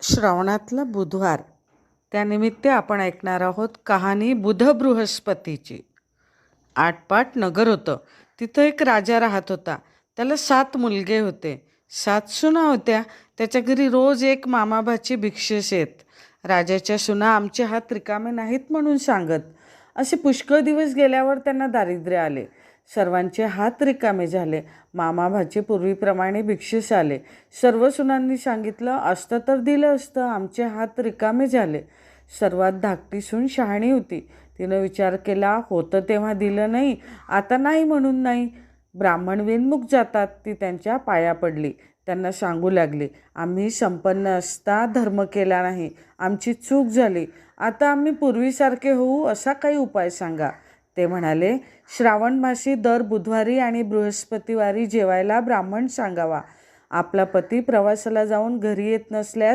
श्रावणातला बुधवार त्यानिमित्त आपण ऐकणार आहोत कहाणी बुध बृहस्पतीची. आटपाट नगर होतं. तिथं एक राजा राहत होता. त्याला 7 मुलगे होते, 7 सुना होत्या. त्याच्या घरी रोज एक मामाभाची भिक्षेस येत. राजाच्या सुना आमचे हात रिकामे नाहीत म्हणून सांगत. असे पुष्कळ दिवस गेल्यावर त्यांना दारिद्र्य आले. सर्वांचे हात रिकामे झाले. मामाभाचे पूर्वीप्रमाणे भिक्षेस आले. सर्व सुनांनी सांगितलं, असतं तर दिलं असतं, आमचे हात रिकामे झाले. सर्वात धाकटी सून शहाणी होती. तिनं विचार केला, होतं तेव्हा दिलं नाही, आता नाही म्हणून नाही. ब्राह्मण विनमुख जातात. ती त्यांच्या पाया पडली. त्यांना सांगू लागली, आम्ही संपन्न असता धर्म केला नाही, आमची चूक झाली. आता आम्ही पूर्वीसारखे होऊ असा काही उपाय सांगा. ते म्हणाले, श्रावण मासी दर बुधवारी आणि बृहस्पतिवारी जेवायला ब्राह्मण सांगावा. आपला पती प्रवासाला जाऊन घरी येत नसल्यास